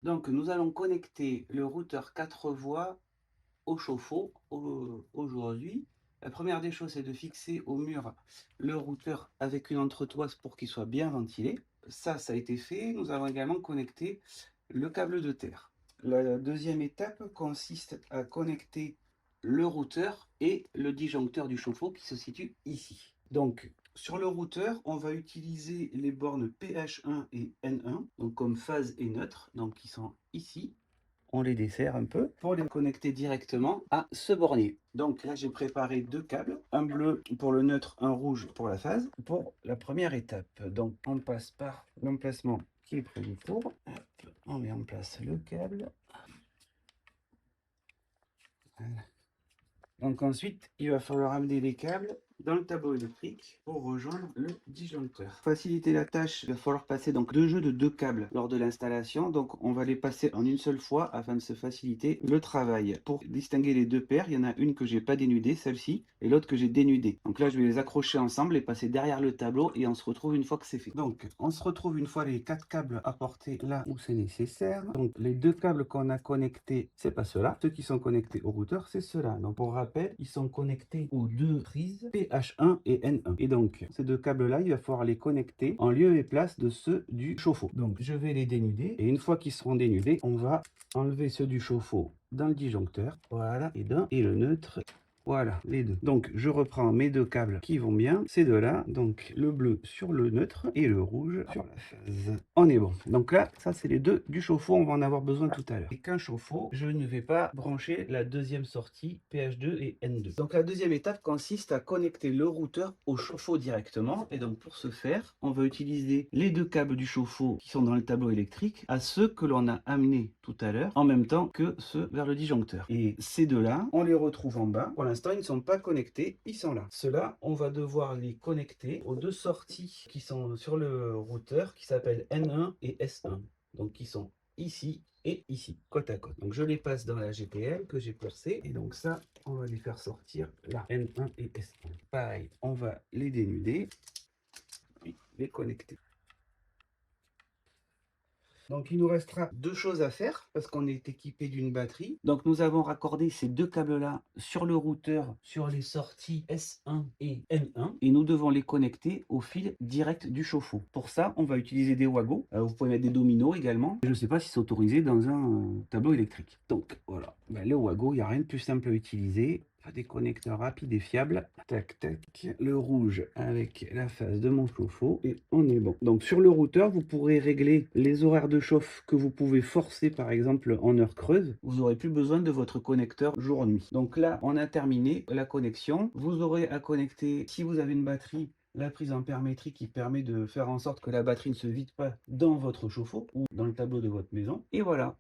Donc, nous allons connecter le routeur 4 voies au chauffe-eau aujourd'hui. La première des choses, c'est de fixer au mur le routeur avec une entretoise pour qu'il soit bien ventilé. Ça a été fait. Nous allons également connecter le câble de terre. La deuxième étape consiste à connecter le routeur et le disjoncteur du chauffe-eau qui se situe ici. Donc, sur le routeur, on va utiliser les bornes PH1 et N1, donc comme phase et neutre, donc qui sont ici. On les dessert un peu pour les connecter directement à ce bornier. Donc là, j'ai préparé deux câbles, un bleu pour le neutre, un rouge pour la phase, pour la première étape. Donc on passe par l'emplacement qui est prévu pour. Hop, on met en place le câble. Voilà. Donc ensuite, il va falloir amener les câbles dans le tableau électrique pour rejoindre le disjoncteur. Pour faciliter la tâche, il va falloir passer donc deux jeux de deux câbles lors de l'installation. Donc on va les passer en une seule fois afin de se faciliter le travail. Pour distinguer les deux paires, il y en a une que j'ai pas dénudée, celle-ci, et l'autre que j'ai dénudée. Donc là, je vais les accrocher ensemble et passer derrière le tableau et on se retrouve une fois que c'est fait. Donc on se retrouve une fois les quatre câbles apportés là où c'est nécessaire. Donc les deux câbles qu'on a connectés, c'est pas ceux-là. Ceux qui sont connectés au routeur, c'est ceux-là. Donc pour rappel, ils sont connectés aux deux prises PH1 et N1. Et donc ces deux câbles-là, il va falloir les connecter en lieu et place de ceux du chauffe-eau. Donc je vais les dénuder et une fois qu'ils seront dénudés, on va enlever ceux du chauffe-eau dans le disjoncteur. Voilà, et le neutre. Voilà, les deux. Donc, je reprends mes deux câbles qui vont bien. Ces deux-là, donc le bleu sur le neutre et le rouge sur la phase. On est bon. Donc là, ça, c'est les deux du chauffe-eau. On va en avoir besoin tout à l'heure. Et qu'un chauffe-eau, je ne vais pas brancher la deuxième sortie PH2 et N2. Donc, la deuxième étape consiste à connecter le routeur au chauffe-eau directement. Et donc, pour ce faire, on va utiliser les deux câbles du chauffe-eau qui sont dans le tableau électrique à ceux que l'on a amenés tout à l'heure en même temps que ceux vers le disjoncteur. Et ces deux-là, on les retrouve en bas. Pour l'instant, ils ne sont pas connectés, ils sont là. Ceux-là, on va devoir les connecter aux deux sorties qui sont sur le routeur qui s'appellent N1 et S1. Donc, qui sont ici et ici, côte à côte. Donc, je les passe dans la GPL que j'ai percée. Et donc, ça, on va les faire sortir là, N1 et S1. Pareil, on va les dénuder et les connecter. Donc il nous restera deux choses à faire parce qu'on est équipé d'une batterie. Donc nous avons raccordé ces deux câbles-là sur le routeur, sur les sorties S1 et N1 et nous devons les connecter au fil direct du chauffe-eau. Pour ça, on va utiliser des wagos. Vous pouvez mettre des dominos également. Je ne sais pas si c'est autorisé dans un tableau électrique. Donc voilà, les wagos, il n'y a rien de plus simple à utiliser. Des connecteurs rapides et fiables. Tac, tac. Le rouge avec la phase de mon chauffe-eau et on est bon. Donc sur le routeur, vous pourrez régler les horaires de chauffe que vous pouvez forcer par exemple en heure creuse. Vous n'aurez plus besoin de votre connecteur jour-nuit. Donc là, on a terminé la connexion. Vous aurez à connecter, si vous avez une batterie, la prise ampère métrique qui permet de faire en sorte que la batterie ne se vide pas dans votre chauffe-eau ou dans le tableau de votre maison. Et voilà.